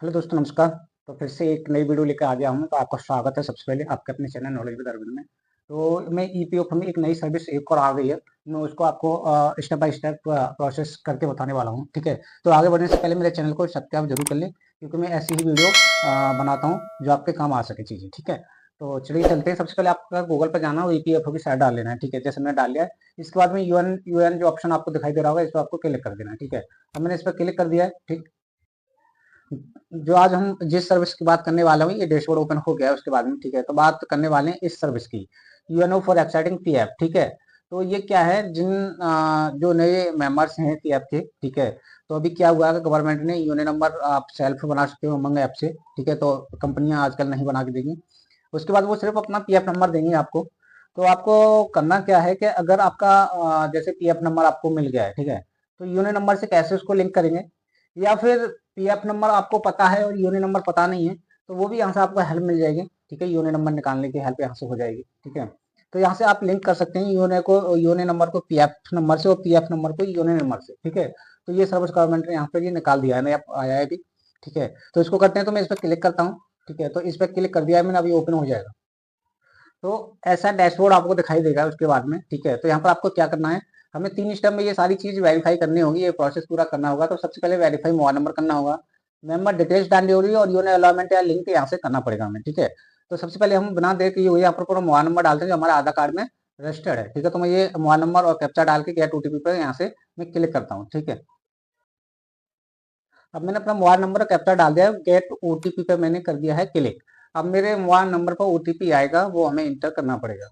Hello दोस्तों, नमस्कार। तो फिर से एक नई वीडियो लेकर आ गया हूँ। तो आपका स्वागत है सबसे पहले आपके अपने चैनल नॉलेज विद अरविंद में। तो मैं ईपीएफ में एक नई सर्विस एक और आ गई है। मैं उसको आपको स्टेप बाय स्टेप प्रोसेस करके बताने वाला हूँ, ठीक है। तो आगे बढ़ने से पहले मेरे चैनल को सब्सक्राइब जरूर कर लें, क्योंकि मैं ऐसी ही वीडियो बनाता हूँ जो आपके काम आ सके चीज़ें, ठीक है। तो चलिए चलते हैं। सबसे पहले आपका गूगल पर जाना और ईपीएफओ की साइट डाल लेना है, ठीक है। जैसे मैंने डाल लिया है, इसके बाद में यूएन यूएन जो ऑप्शन आपको दिखाई दे रहा होगा, इस पर आपको क्लिक कर देना है, ठीक है। अब मैंने इस पर क्लिक कर दिया है, ठीक। जो आज हम जिस सर्विस की बात करने वाले हैं, ये डैशबोर्ड ओपन हो गया है उसके बाद में, ठीक है। तो बात करने वाले हैं इस सर्विस की, यूएनओ फॉर एक्साइटिंग पीएफ, ठीक है। तो ये क्या है, जो नए मेंबर्स हैं पीएफ के, ठीक है। तो अभी क्या हुआ है, गवर्नमेंट ने यूएनओ नंबर आप सेल्फ बना सकते हो उमंग ऐप से, ठीक है। तो कंपनियां आजकल नहीं बना के देंगी। उसके बाद वो सिर्फ अपना पीएफ नंबर देंगे आपको। तो आपको करना क्या है कि अगर आपका जैसे पीएफ नंबर आपको मिल गया है, ठीक है। तो यूएनओ नंबर से कैसे उसको लिंक करेंगे, या फिर पीएफ नंबर आपको पता है और यूएनओ नंबर पता नहीं है, तो वो भी यहाँ से आपको हेल्प मिल जाएगी, ठीक है। यूएनओ नंबर निकालने की हेल्प यहाँ से हो जाएगी, ठीक है। तो यहाँ से आप लिंक कर सकते हैं यूएनओ नंबर को पीएफ नंबर से और पीएफ नंबर को यूएनओ नंबर से, ठीक है। तो ये सर्विस गवर्नमेंट ने यहाँ पे ये निकाल दिया है, नया आया है अभी, ठीक है। तो इसको करते हैं। तो मैं इस पर क्लिक करता हूँ, ठीक है। तो इस पर क्लिक कर दिया है मैंने, अभी ओपन हो जाएगा। तो ऐसा डैशबोर्ड आपको दिखाई देगा उसके बाद में, ठीक है। तो यहाँ पर आपको क्या करना है, हमें 3 स्टेप में ये सारी चीज वेरीफाई करनी होगी, ये प्रोसेस पूरा करना होगा। तो सबसे पहले वेरीफाई मोबाइल नंबर करना होगा, मेंबर डिटेल्स डालनी होगी और यूनो अलाउमेंट या लिंक यहाँ से करना पड़ेगा हमें, ठीक है। तो सबसे पहले हम बना दे कि यहाँ पर पूरा मोबाइल नंबर डालते हैं जो हमारे आधार कार्ड में रजिस्टर्ड है, ठीक है। तो मैं ये मोबाइल नंबर और कैप्चा डाल के गेट ओटीपी पर यहाँ से मैं क्लिक करता हूँ, ठीक है। अब मैंने अपना मोबाइल नंबर और कैप्चा डाल दिया है, गेट ओटीपी पे मैंने कर दिया है क्लिक। अब मेरे मोबाइल नंबर पर ओटीपी आएगा, वो हमें इंटर करना पड़ेगा।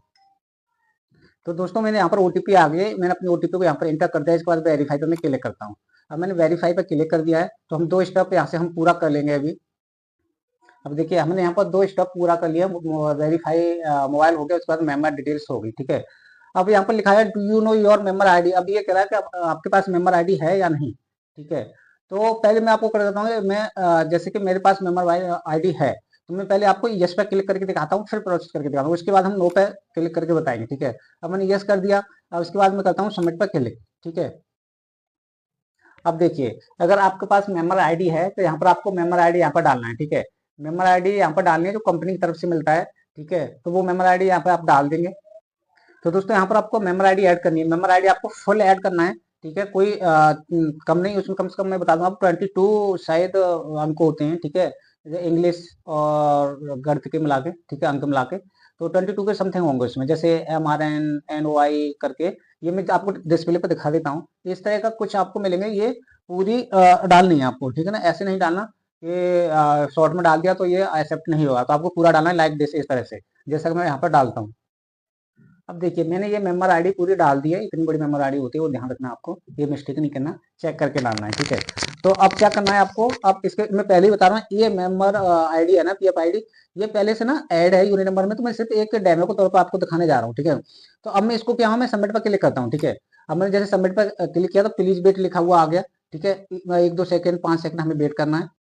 तो दोस्तों मैंने यहाँ पर ओटीपी आ गई, मैंने अपनी ओटीपी को यहाँ पर एंटर कर दिया। इसके बाद वेरीफाई पे मैं क्लिक करता हूँ। अब मैंने वेरीफाई पे क्लिक कर दिया है। तो हम 2 स्टेप यहाँ से हम पूरा कर लेंगे अभी। अब देखिए हमने यहाँ पर 2 स्टेप पूरा कर लिया, वेरीफाई मोबाइल हो गया, उसके बाद मेंबर डिटेल्स हो गई, ठीक है। अब यहाँ पर लिखा है do you know your member ID. अब ये कह रहा है कि आपके पास मेंबर आईडी है या नहीं, ठीक है। तो पहले मैं आपको कर देता हूँ, मैं जैसे कि मेरे पास मेंबर आईडी है, तो मैं पहले आपको यस पे क्लिक करके दिखाता हूँ, फिर प्रोसेस करके दिखाता हूँ। उसके बाद हम नो पे क्लिक करके बताएंगे, ठीक है। अब मैंने यस कर दिया। अब उसके बाद मैं करता हूँ सबमिट पर क्लिक, ठीक है। अब देखिए, अगर आपके पास मेंबर आईडी है तो यहाँ पर आपको मेंबर आईडी यहाँ पर डालना है, ठीक है। मेंबर आईडी यहाँ पर डालनी है जो कंपनी की तरफ से मिलता है, ठीक है। तो वो मेंबर आईडी यहाँ पर आप डाल देंगे। तो दोस्तों यहाँ पर आपको मेंबर आईडी ऐड करनी है। मेंबर आईडी आपको फुल ऐड करना है, ठीक है। कोई कम नहीं, उसमें कम से कम मैं बता दूं आपको 22 शायद अंक होते हैं, ठीक है। इंग्लिश और गणित के मिला के, ठीक है, अंक मिला के। तो 22 के समथिंग होंगे उसमें, जैसे MRNNY करके। ये मैं आपको डिस्प्ले पर दिखा देता हूँ। इस तरह का कुछ आपको मिलेंगे, ये पूरी डालनी है आपको, ठीक है ना। ऐसे नहीं डालना, ये शॉर्ट में डाल दिया तो ये एक्सेप्ट नहीं होगा। तो आपको पूरा डालना है लाइक दिस, इस तरह से, जैसा कि मैं यहाँ पर डालता हूँ। अब देखिए मैंने ये मेंबर आईडी पूरी डाल दी है। इतनी बड़ी मेंबर आईडी होती है, वो ध्यान रखना आपको, ये मिस्टेक नहीं करना, चेक करके डालना है, ठीक है। तो अब क्या करना है आपको, अब इसके मैं पहले ही बता रहा हूँ, ये मेंबर आईडी है ना, पीएफ आईडी, ये पहले से ना ऐड है यूनिट नंबर में। तो मैं सिर्फ एक डेमो के तौर पर आपको दिखाने जा रहा हूँ, ठीक है। तो अब मैं इसको क्या हूँ, मैं सबमिट पर क्लिक करता हूँ, ठीक है। अब मैंने जैसे सबमिट पर क्लिक किया तो प्लीज वेट लिखा हुआ आ गया, ठीक है। 1-2 सेकंड 5 सेकंड हमें वेट करना है।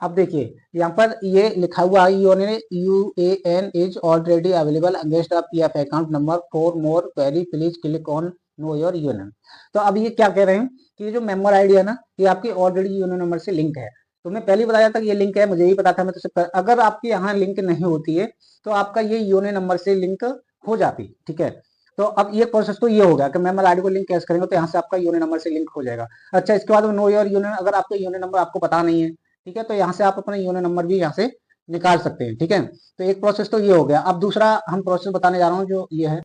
अब देखिए यहाँ पर ये लिखा हुआ है UAN is already available against a PF account number for more query please click on know your UN. तो अब ये क्या कह रहे हैं कि ये जो मेंबर आईडी है ना, ये आपकी ऑलरेडी यूएन नंबर से लिंक है। तो मैं पहले ही बताया था कि ये लिंक है, मुझे ही पता था। मैं तो अगर आपकी यहाँ लिंक नहीं होती है तो आपका ये यूएन नंबर से लिंक हो जाती, ठीक है। तो अब ये प्रोसेस तो ये हो गया कि मेंबर आईडी को लिंक कैसे करेंगे, तो यहाँ से आपका यूएन नंबर से लिंक हो जाएगा। अच्छा, इसके बाद नो योर यूएन, अगर आपका यूएन नंबर आपको पता नहीं है, ठीक है, तो यहाँ से आप अपना यूएन नंबर भी यहाँ से निकाल सकते हैं, ठीक है। तो एक प्रोसेस तो ये हो गया। अब दूसरा हम प्रोसेस बताने जा रहा हूँ जो ये है।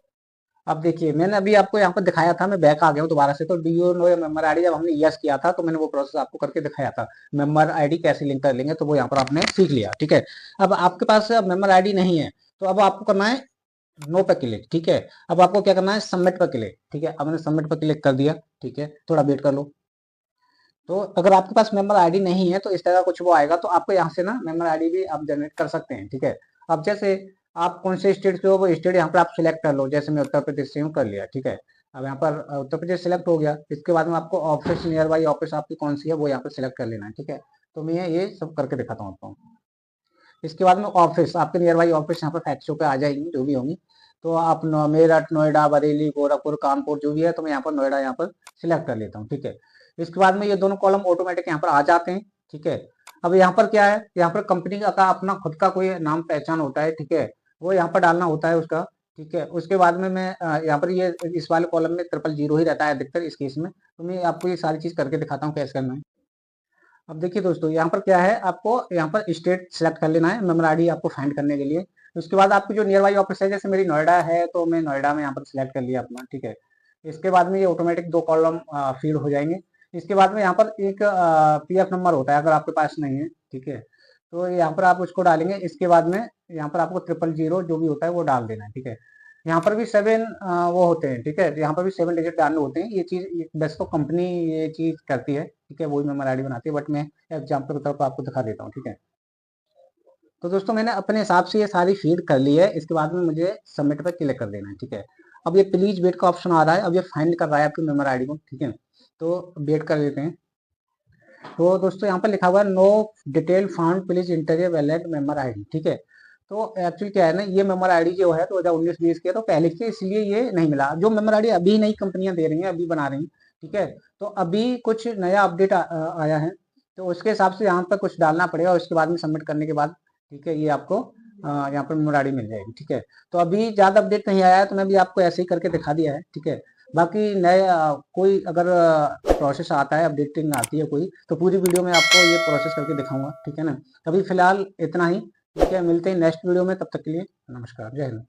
अब देखिए मैंने अभी आपको यहाँ पर दिखाया था, मैं बैक आ गया हूँ दोबारा से। तो do you know your member ID, जब हमने यस किया था तो मैंने वो प्रोसेस आपको करके दिखाया था, मेंबर आईडी कैसे लिंक कर लेंगे। तो वो यहाँ पर आपने सीख लिया, ठीक है। अब आपके पास मेंबर आईडी नहीं है, तो अब आपको करना है नो पे क्लिक, ठीक है। अब आपको क्या करना है, सबमिट पर क्लिक, ठीक है। अब मैंने सबमिट पर क्लिक कर दिया, ठीक है। थोड़ा वेट कर लो। तो अगर आपके पास मेंबर आईडी नहीं है तो इस तरह का कुछ वो आएगा, तो आपको यहाँ से ना मेंबर आईडी भी आप जनरेट कर सकते हैं, ठीक है। अब जैसे आप कौन से स्टेट से हो, वो स्टेट यहाँ पर आप सिलेक्ट कर लो। जैसे मैं उत्तर प्रदेश से हूँ, कर लिया, ठीक है। अब यहाँ पर उत्तर प्रदेश सिलेक्ट हो गया। इसके बाद में आपको ऑफिस, नियर बाई ऑफिस आपकी कौन सी है वो यहाँ पर सिलेक्ट कर लेना है, ठीक है। तो मैं ये सब करके दिखाता हूँ आपको। इसके बाद में ऑफिस, आपके नियर बाई ऑफिस यहाँ पर फैक्ट्रियों पे आ जाएंगी जो भी होंगी। तो आप मेरठ, नोएडा, बरेली, गोरखपुर, कानपुर जो भी है, तो मैं यहाँ पर नोएडा यहाँ पर सिलेक्ट कर लेता हूँ, ठीक है। इसके बाद में ये दोनों कॉलम ऑटोमेटिक यहाँ पर आ जाते हैं, ठीक है। अब यहाँ पर क्या है, यहाँ पर कंपनी का अपना खुद का कोई नाम पहचान होता है, ठीक है, वो यहाँ पर डालना होता है उसका, ठीक है। उसके बाद में मैं यहाँ पर ये इस वाले कॉलम में 000 ही रहता है अधिकतर इस केस में, तो मैं आपको ये सारी चीज करके दिखाता हूँ कैसे करना है। अब देखिए दोस्तों, यहाँ पर क्या है, आपको यहाँ पर स्टेट सेलेक्ट कर लेना है मेमोरी आईडी आपको फाइंड करने के लिए। उसके बाद आपको जो नियर बाई ऑफिस है, जैसे मेरी नोएडा है तो मैं नोएडा में यहाँ पर सिलेक्ट कर लिया अपना, ठीक है। इसके बाद में ये ऑटोमेटिक 2 कॉलम फीड हो जाएंगे। इसके बाद में यहाँ पर एक पीएफ नंबर होता है, अगर आपके पास नहीं है, ठीक है, तो यहाँ पर आप उसको डालेंगे। इसके बाद में यहाँ पर आपको 000 जो भी होता है वो डाल देना है, ठीक है। यहाँ पर भी 7 वो होते हैं, ठीक है, यहाँ पर भी 7 डिजिट डालने होते हैं। ये चीज वैसे तो कंपनी ये चीज करती है, ठीक है, वही मेमोरी आईडी बनाती है, बट मैं एग्जाम्पल के तौर पर आपको दिखा देता हूँ, ठीक है। तो दोस्तों मैंने अपने हिसाब से ये सारी फीड कर ली है। इसके बाद में मुझे सबमिट पर क्लिक कर देना है, ठीक है। अब ये प्लीज वेट का ऑप्शन आ रहा है, अब ये फाइंड कर रहा है आपकी मेमोरी आईडी को, ठीक है। तो वेट कर लेते हैं। तो दोस्तों यहाँ पर लिखा हुआ है no detail found, please enter a valid member ID, ठीक है। तो एक्चुअली क्या है ना, ये मेंबर आईडी जो है 2019-20 की है, तो पहले की, इसलिए ये नहीं मिला। जो मेंबर आईडी अभी नई कंपनियां दे रही हैं, अभी बना रही हैं, ठीक है, तो अभी कुछ नया अपडेट आया है, तो उसके हिसाब से यहाँ पर कुछ डालना पड़ेगा। उसके बाद में सबमिट करने के बाद, ठीक है, ये आपको यहाँ पर मेमोरी आईडी मिल जाएगी, ठीक है। तो अभी ज्यादा अपडेट नहीं आया है, तो मैं भी आपको ऐसे ही करके दिखा दिया है, ठीक है। बाकी नए कोई अगर प्रोसेस आता है, अपडेटिंग आती है कोई, तो पूरी वीडियो में आपको ये प्रोसेस करके दिखाऊंगा, ठीक है ना। अभी फिलहाल इतना ही, ठीक है। मिलते हैं नेक्स्ट वीडियो में, तब तक के लिए नमस्कार, जय हिंद।